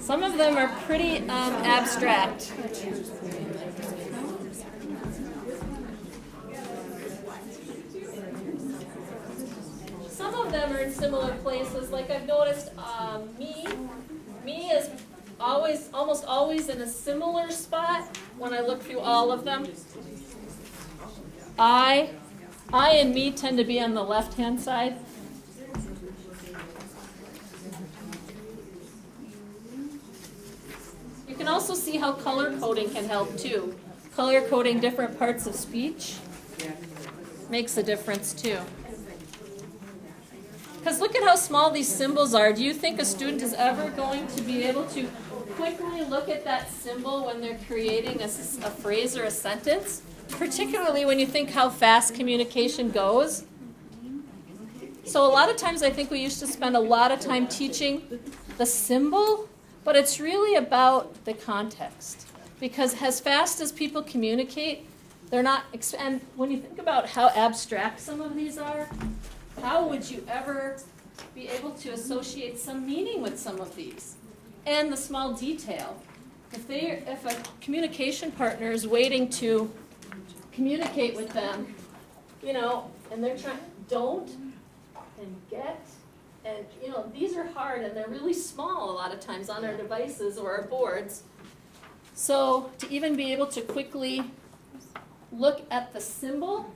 Some of them are pretty abstract. Some of them are in similar places. Like I've noticed, me is almost always in a similar spot when I look through all of them. I and me tend to be on the left-hand side. You can also see how color coding can help too. Color coding different parts of speech makes a difference too. Because look at how small these symbols are. Do you think a student is ever going to be able to quickly look at that symbol when they're creating a phrase or a sentence? Particularly when you think how fast communication goes. So a lot of times I think we used to spend a lot of time teaching the symbol, but it's really about the context. Because as fast as people communicate, they're not, and when you think about how abstract some of these are, how would you ever be able to associate some meaning with some of these? And the small detail. If a communication partner is waiting to communicate with them, and they're trying, don't, and get, and these are hard and they're really small a lot of times on our devices or our boards. So to even be able to quickly look at the symbol,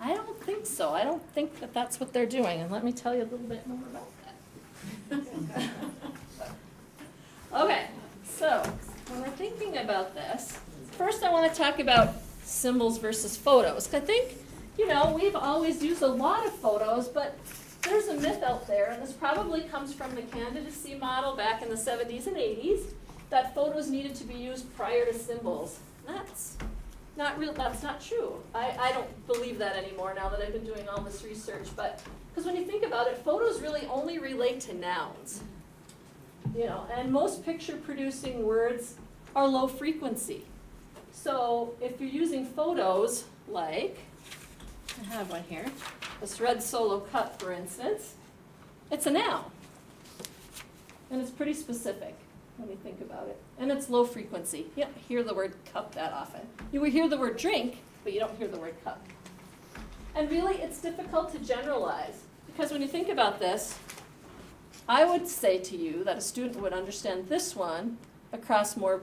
I don't think so. I don't think that that's what they're doing. And let me tell you a little bit more about that. Okay, so when we're thinking about this, first I want to talk about symbols versus photos. I think, we've always used a lot of photos, but there's a myth out there, and this probably comes from the candidacy model back in the 70s and 80s, that photos needed to be used prior to symbols. That's not real. That's not true. I don't believe that anymore now that I've been doing all this research. But because when you think about it, photos really only relate to nouns. And most picture-producing words are low frequency. So if you're using photos, like I have one here, this red Solo cup, for instance, it's a noun, and it's pretty specific when you think about it. And it's low frequency. You don't hear the word cup that often. You will hear the word drink, but you don't hear the word cup. And really, it's difficult to generalize, because when you think about this, I would say to you that a student would understand this one across more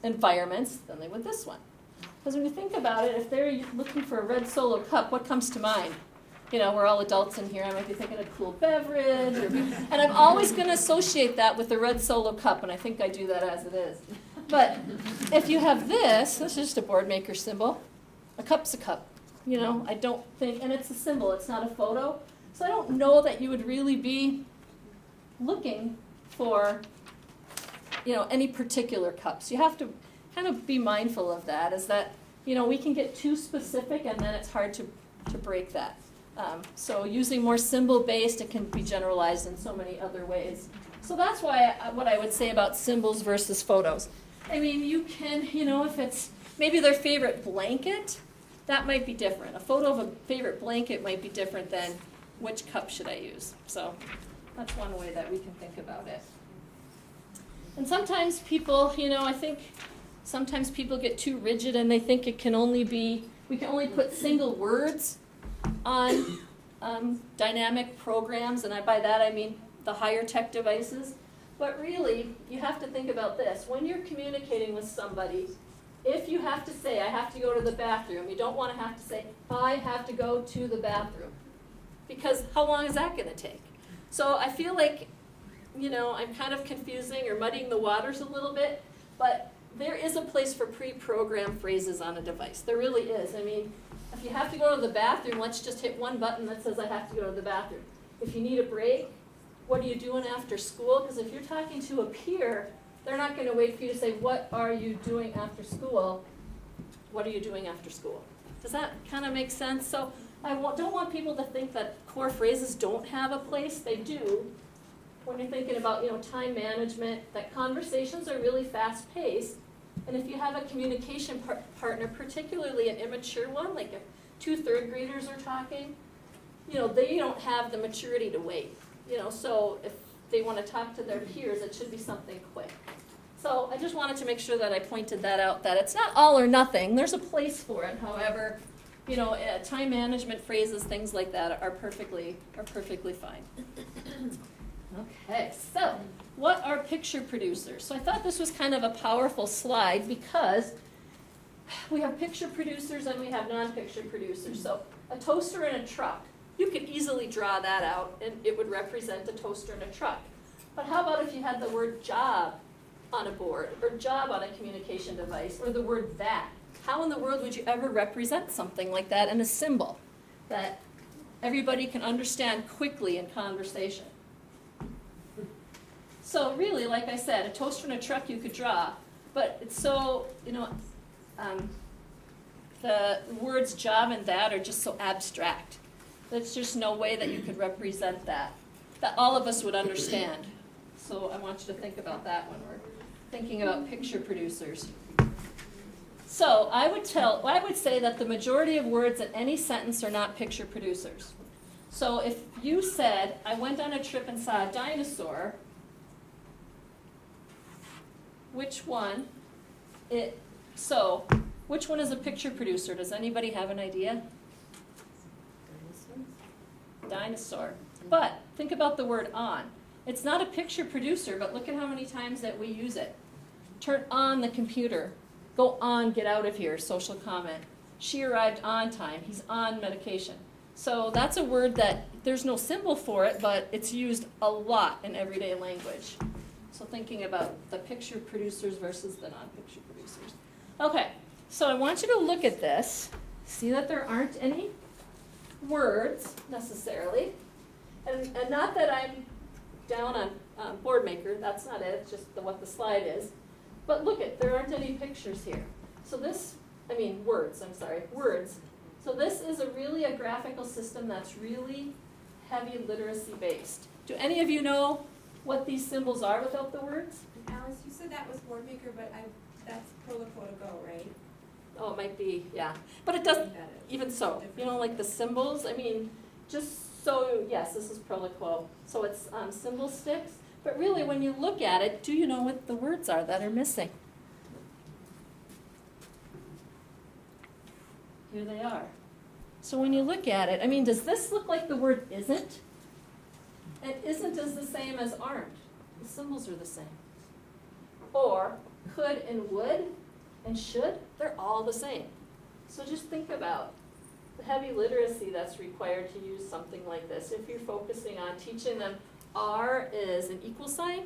environments than they would this one. Because when you think about it, if they're looking for a red Solo cup, what comes to mind? We're all adults in here. I might be thinking of a cool beverage. And I'm always going to associate that with the red Solo cup, and I think I do that as it is. But if you have this is just a board maker symbol. A cup's a cup. I don't think, and it's a symbol. It's not a photo. So I don't know that you would really be looking for, any particular cups. You have to kind of be mindful of that, is that, we can get too specific and then it's hard to break that. So using more symbol-based, it can be generalized in so many other ways. So that's why what I would say about symbols versus photos. I mean, you can, if it's maybe their favorite blanket, that might be different. A photo of a favorite blanket might be different than which cup should I use. So that's one way that we can think about it. And sometimes people, I think sometimes people get too rigid and they think we can only put single words on dynamic programs, and by that I mean the higher tech devices. But really, you have to think about this. When you're communicating with somebody, if you have to say, I have to go to the bathroom, you don't want to have to say, I have to go to the bathroom. Because how long is that going to take? So I feel like, I'm kind of confusing or muddying the waters a little bit, but there is a place for pre-programmed phrases on a device. There really is. I mean, if you have to go to the bathroom, let's just hit one button that says I have to go to the bathroom. If you need a break, what are you doing after school? Because if you're talking to a peer, they're not going to wait for you to say, what are you doing after school? What are you doing after school? Does that kind of make sense? So I don't want people to think that core phrases don't have a place. They do. When you're thinking about, time management, that conversations are really fast-paced. And if you have a communication partner, particularly an immature one, like if 2 third graders are talking, they don't have the maturity to wait. So if they want to talk to their peers, it should be something quick. So I just wanted to make sure that I pointed that out, that it's not all or nothing. There's a place for it. However, time management phrases, things like that are perfectly fine. Okay, so what are picture producers? So I thought this was kind of a powerful slide because we have picture producers and we have non-picture producers. So a toaster and a truck. You could easily draw that out and it would represent a toaster and a truck. But how about if you had the word job on a board or job on a communication device or the word that? How in the world would you ever represent something like that in a symbol that everybody can understand quickly in conversation? So really, like I said, a toaster and a truck you could draw, but it's so, the words job and that are just so abstract. There's just no way that you could represent that all of us would understand. So I want you to think about that when we're thinking about picture producers. So I would say that the majority of words in any sentence are not picture producers. So if you said, I went on a trip and saw a dinosaur, which one is a picture producer? Does anybody have an idea? Dinosaur. But think about the word on. It's not a picture producer, but look at how many times that we use it. Turn on the computer. Go on, get out of here, social comment. She arrived on time. He's on medication. So that's a word that there's no symbol for it, but it's used a lot in everyday language. So thinking about the picture producers versus the non-picture producers. Okay, so I want you to look at this. See that there aren't any words necessarily. And not that I'm down on BoardMaker, that's not it, it's just what the slide is. But look there aren't any pictures here. So words. So this is really a graphical system that's really heavy literacy based. Do any of you know what these symbols are without the words? Alice, you said that was BoardMaker, but that's Proloquo to go, right? Oh, it might be, yeah. But it doesn't, even so, like the symbols, just so, yes, this is Proloquo. So it's symbol sticks. But really, when you look at it, do you know what the words are that are missing? Here they are. So when you look at it, does this look like the word isn't? And isn't is the same as aren't. The symbols are the same. Or could and would and should, they're all the same. So just think about the heavy literacy that's required to use something like this. If you're focusing on teaching them are is an equal sign,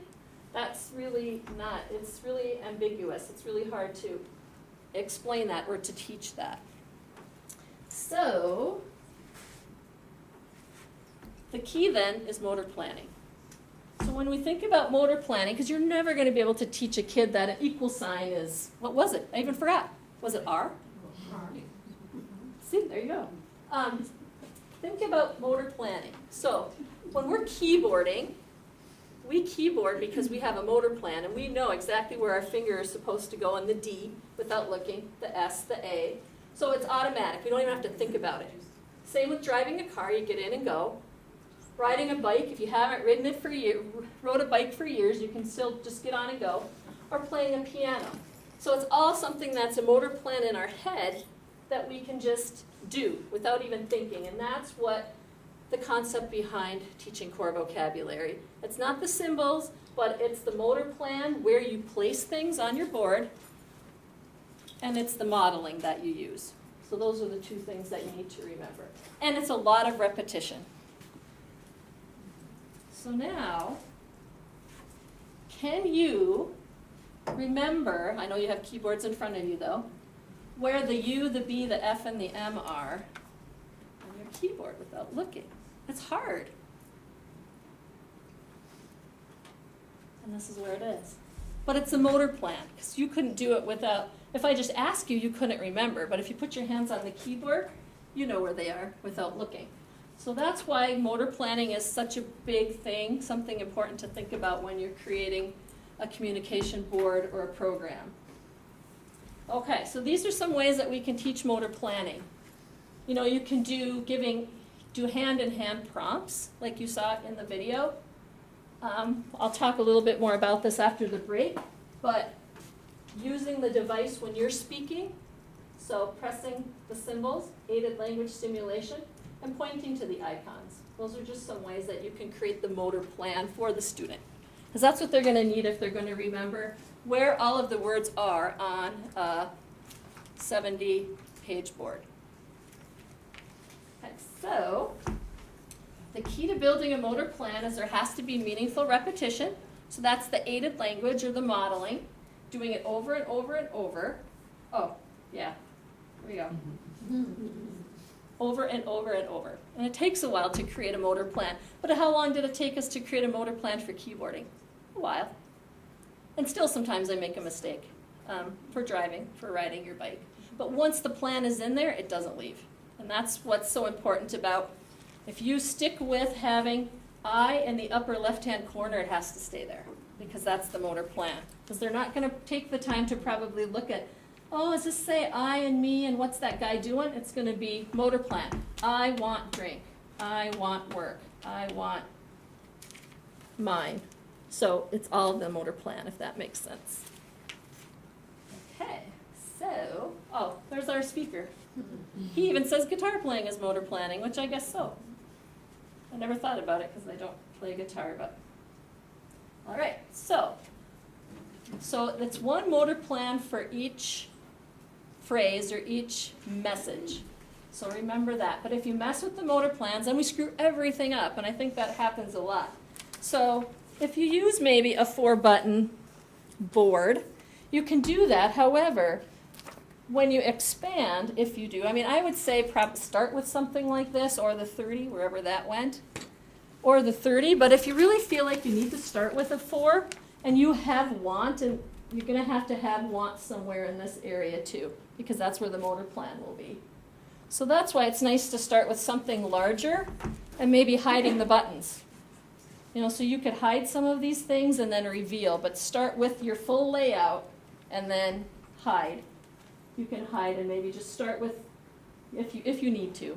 that's really not, it's really ambiguous. It's really hard to explain that or to teach that. So, the key then is motor planning. So when we think about motor planning, because you're never going to be able to teach a kid that an equal sign is, what was it? I even forgot. Was it R? See, there you go. Think about motor planning. So when we're keyboarding, we keyboard because we have a motor plan and we know exactly where our finger is supposed to go in the D without looking, the S, the A. So it's automatic. We don't even have to think about it. Same with driving a car. You get in and go. Riding a bike, if you haven't ridden it for rode a bike for years, you can still just get on and go. Or playing a piano. So it's all something that's a motor plan in our head that we can just do without even thinking. And that's what the concept behind teaching core vocabulary. It's not the symbols, but it's the motor plan where you place things on your board, and it's the modeling that you use. So those are the two things that you need to remember. And it's a lot of repetition. So now, can you remember, I know you have keyboards in front of you though, where the U, the B, the F, and the M are on your keyboard without looking? It's hard. And this is where it is. But it's a motor plan, because you couldn't do it without, if I just ask you, you couldn't remember. But if you put your hands on the keyboard, you know where they are without looking. So that's why motor planning is such a big thing, something important to think about when you're creating a communication board or a program. Okay, so these are some ways that we can teach motor planning. You know, you can do hand-in-hand prompts, like you saw in the video. I'll talk a little bit more about this after the break, but using the device when you're speaking, so pressing the symbols, aided language stimulation, and pointing to the icons. Those are just some ways that you can create the motor plan for the student. Because that's what they're going to need if they're going to remember where all of the words are on a 70-page board. Okay, so the key to building a motor plan is there has to be meaningful repetition. So that's the aided language or the modeling, doing it over and over and over. Oh, yeah, here we go. Over and over and over. And it takes a while to create a motor plan. But how long did it take us to create a motor plan for keyboarding? A while. And still sometimes I make a mistake for driving, for riding your bike. But once the plan is in there, it doesn't leave. And that's what's so important about, if you stick with having I in the upper left-hand corner, it has to stay there. Because that's the motor plan. Because they're not going to take the time to probably look at, oh, does this say I and me and what's that guy doing? It's going to be motor plan. I want drink. I want work. I want mine. So it's all the motor plan, if that makes sense. Okay, so, oh, there's our speaker. He even says guitar playing is motor planning, which I guess so. I never thought about it because I don't play guitar, but. All right, so it's one motor plan for each phrase or each message. So remember that. But if you mess with the motor plans, then we screw everything up, and I think that happens a lot. So if you use maybe a 4-button board, you can do that. However, when you expand, if you do, I mean, I would say start with something like this, or the 30, wherever that went, or the 30. But if you really feel like you need to start with a 4, and you have want, and you're going to have want somewhere in this area too, because that's where the motor plan will be. So that's why it's nice to start with something larger and maybe hiding the buttons. You know, so you could hide some of these things and then reveal, but start with your full layout and then hide. You can hide and maybe just start with, if you need to.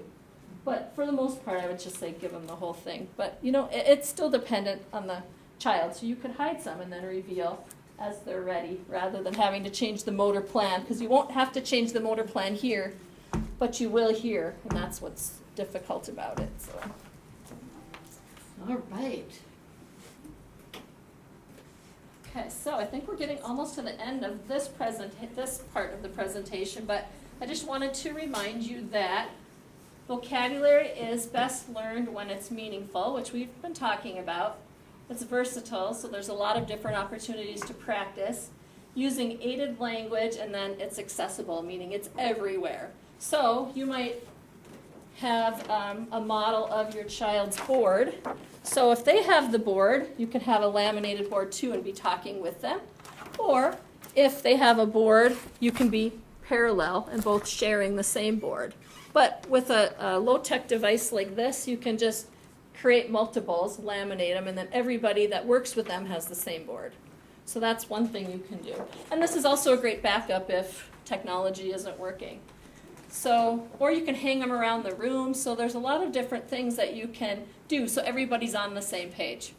But for the most part, I would just say give them the whole thing. But, you know, it's still dependent on the child. So you could hide some and then reveal as they're ready, rather than having to change the motor plan, because you won't have to change the motor plan here, but you will here, and that's what's difficult about it. So, all right. Okay, so I think we're getting almost to the end of this part of the presentation, but I just wanted to remind you that vocabulary is best learned when it's meaningful, which we've been talking about. It's versatile, so there's a lot of different opportunities to practice. Using aided language, and then it's accessible, meaning it's everywhere. So you might have a model of your child's board. So if they have the board, you can have a laminated board too and be talking with them. Or if they have a board, you can be parallel and both sharing the same board. But with a low-tech device like this, you can just create multiples, laminate them, and then everybody that works with them has the same board. So that's one thing you can do. And this is also a great backup if technology isn't working. So, or you can hang them around the room. So there's a lot of different things that you can do so everybody's on the same page.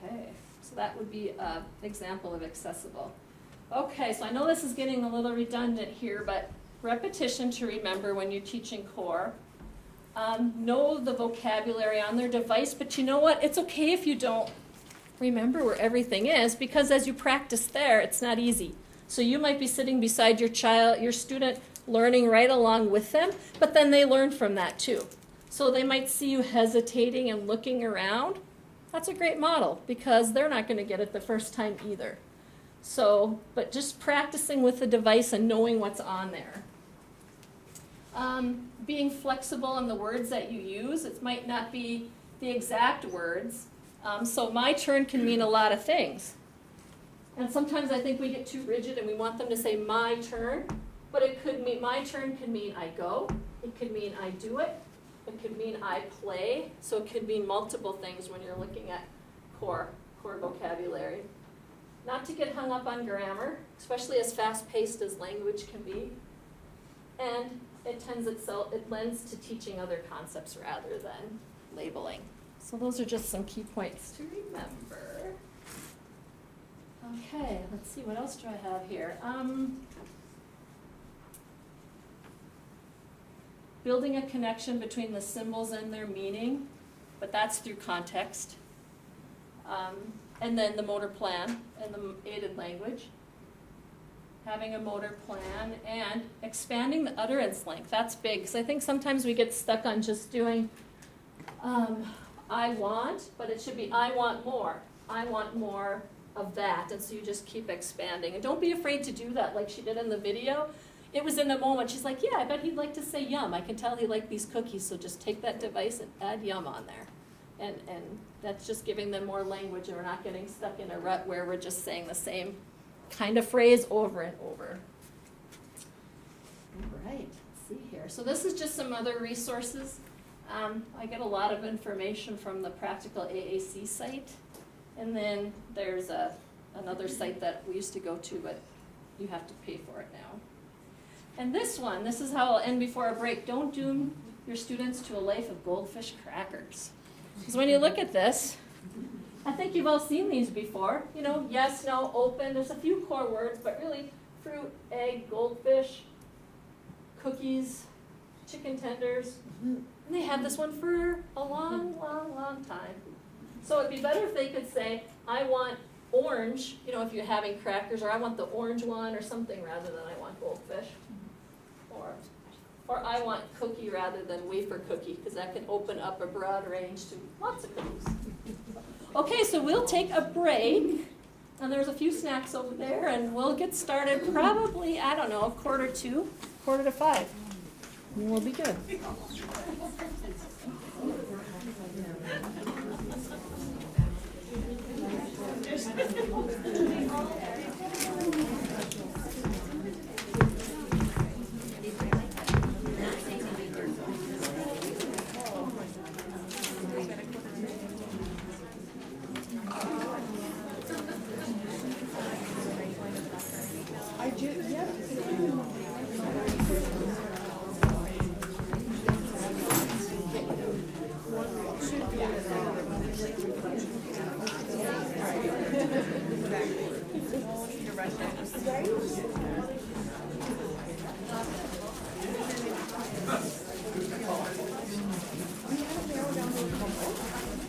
Okay, so that would be an example of accessible. Okay, so I know this is getting a little redundant here, but repetition to remember when you're teaching core. know the vocabulary on their device, but you know what? It's okay if you don't remember where everything is, because as you practice there, it's not easy. So you might be sitting beside your child, your student, learning right along with them, but then they learn from that too. So they might see you hesitating and looking around. That's a great model, because they're not going to get it the first time either. So, but just practicing with the device and knowing what's on there. Being flexible in the words that you use. It might not be the exact words. So my turn can mean a lot of things. And sometimes I think we get too rigid and we want them to say my turn, but it could mean, my turn can mean I go, it could mean I do it, it could mean I play, so it could mean multiple things when you're looking at core vocabulary. Not to get hung up on grammar, especially as fast-paced as language can be. And it lends to teaching other concepts rather than labeling. So those are just some key points to remember. Okay, let's see, what else do I have here? Building a connection between the symbols and their meaning, but that's through context. And then the motor plan and the aided language. Having a motor plan and expanding the utterance length. That's big, because I think sometimes we get stuck on just doing I want, but it should be I want more. I want more of that, and so you just keep expanding. And don't be afraid to do that like she did in the video. It was in the moment. She's like, yeah, I bet he'd like to say yum. I can tell he liked these cookies, so just take that device and add yum on there. And that's just giving them more language, and we're not getting stuck in a rut where we're just saying the same kind of phrase over and over. All right, let's see here. So this is just some other resources. I get a lot of information from the Practical AAC site, and then there's another site that we used to go to, but you have to pay for it now. And this is how I'll end before a break. Don't doom your students to a life of goldfish crackers. Because when you look at this, I think you've all seen these before. You know, yes, no, open. There's a few core words, but really fruit, egg, goldfish, cookies, chicken tenders. And they had this one for a long, long, long time. So it'd be better if they could say, I want orange, you know, if you're having crackers, or I want the orange one or something rather than I want goldfish. Or I want cookie rather than wafer cookie, because that can open up a broad range to lots of cookies. Okay, so we'll take a break, and there's a few snacks over there, and we'll get started probably, I don't know, 4:45, and we'll be good.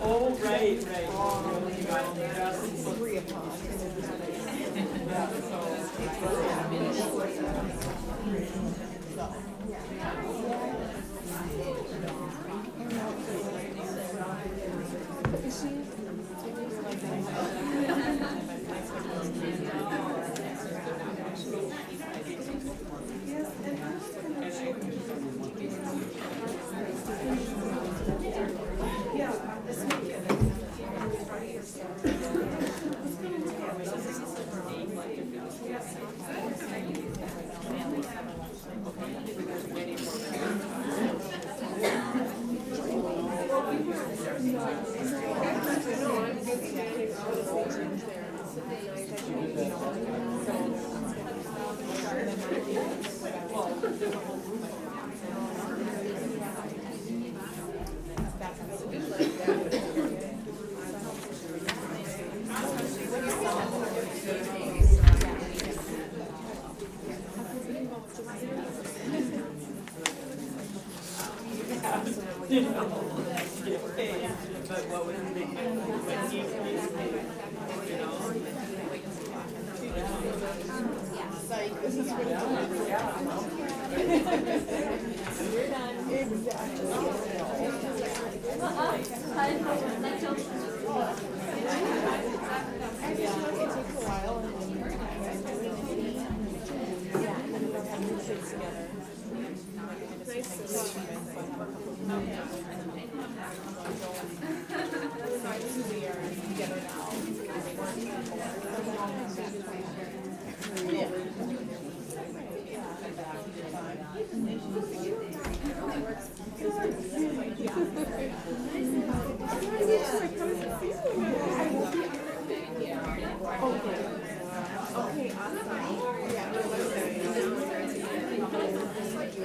Oh, right. Yeah.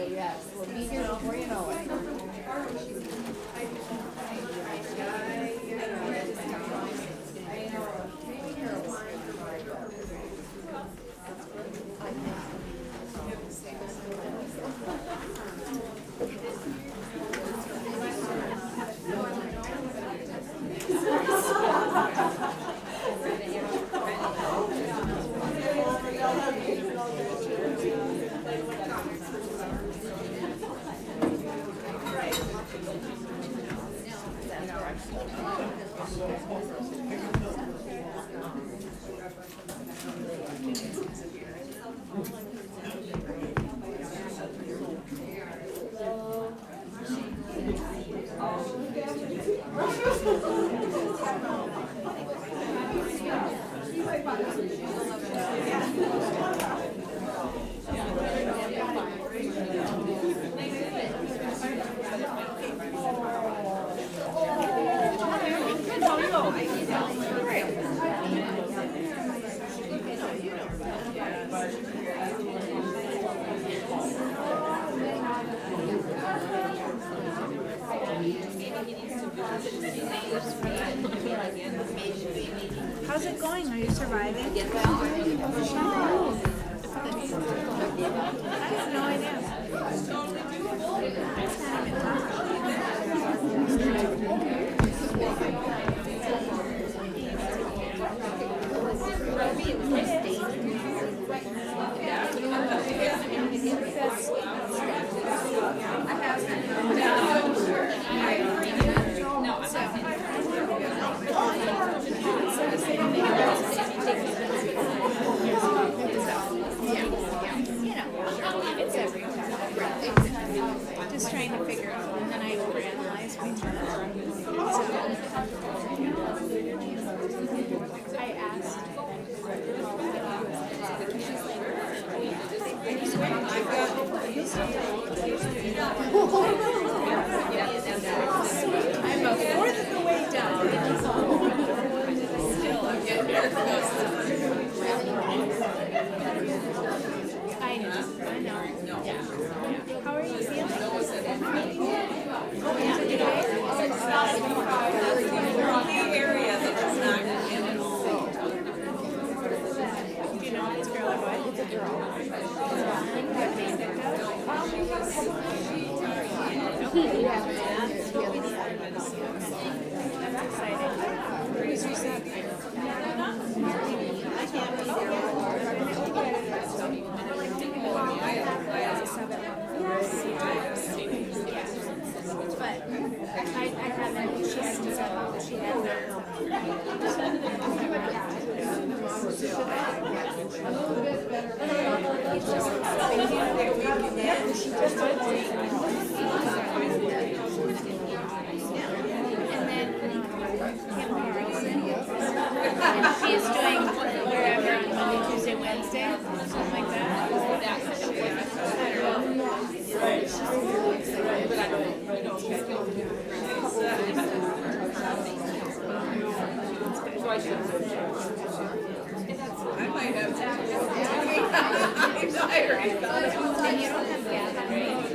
Yes, we'll be here before you know it. How's it going? Are you surviving? I have no idea. It's everywhere. Just trying to figure out, and then I overanalyze my I asked. I'm a fourth of the way down. Still, I'm getting there. I know. Yeah. How are you feeling? Area that's not in at all. Do you know this girl or boy? It's a girl. What name? That's exciting. Who's your son? I can't be but I haven't, she hasn't said how she and then Kim Carlson, she's doing wherever on Monday, Tuesday, Wednesday, something like that. I might have to. I'm tired. And you don't have gatherings.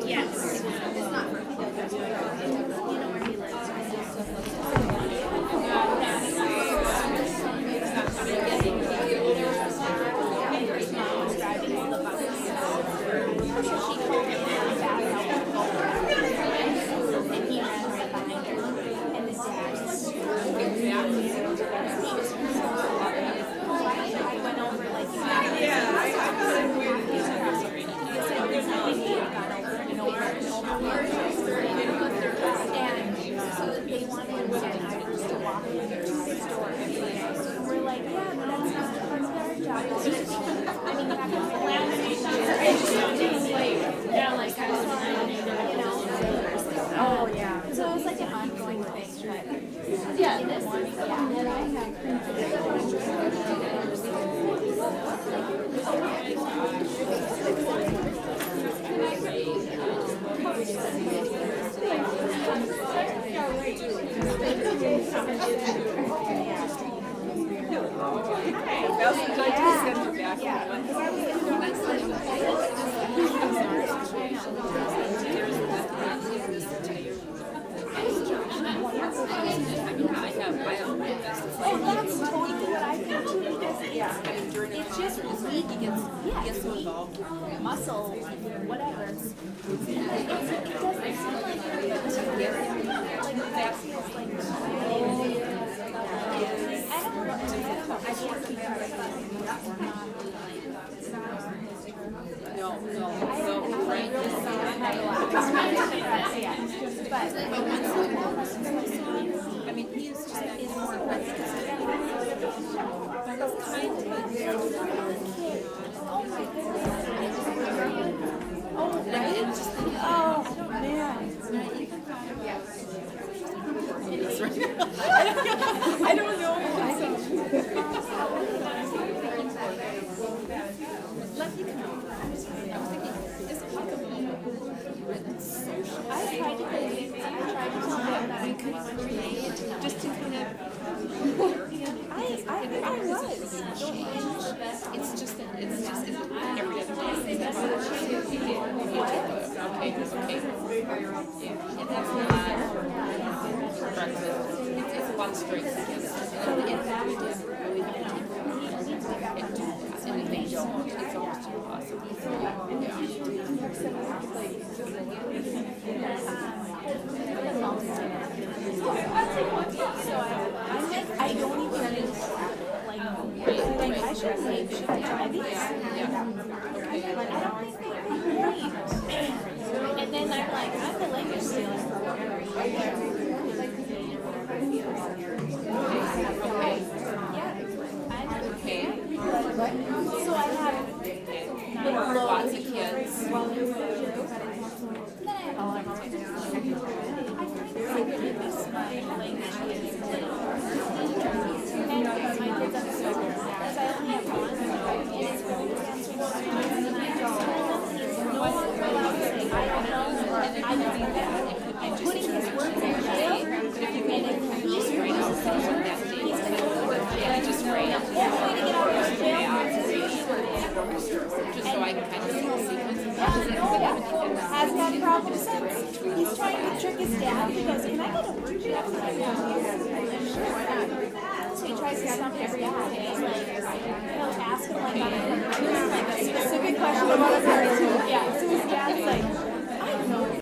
Yes. Yeah, like I was wondering, you know. Oh, yeah. So it was like an ongoing thing, but yeah, this is, yeah. And I have Oh, that's totally what I think too, because it's just weak, it's so involved, muscle, whatever. It doesn't seem like that feels like, I don't know, I can't speak for it. No, right? I mean, he's just is more present. But it's kind of I don't know. Let me come. I was thinking, is possible written social? I tried to tell them that we could create just to kind of. I think I was. It's just every other day. Okay. And that's not breakfast. It's a lot of strength. And if they don't, it's almost impossible. I don't even like I should try these. But I don't think they great. And then I'm like, I'm the language stealer. So I have lots of kids. I'm putting his work in jail, and if he's great, he's going to work. Yeah, just great. Yeah, I'm going to get out of jail. Just so I can kind of see the sequence. Has had problems since. He's trying to trick his dad because, can I get a word check? So he tries to stump his dad. He's like, he'll ask him like on a specific question about a parent. Yeah, so his dad's like,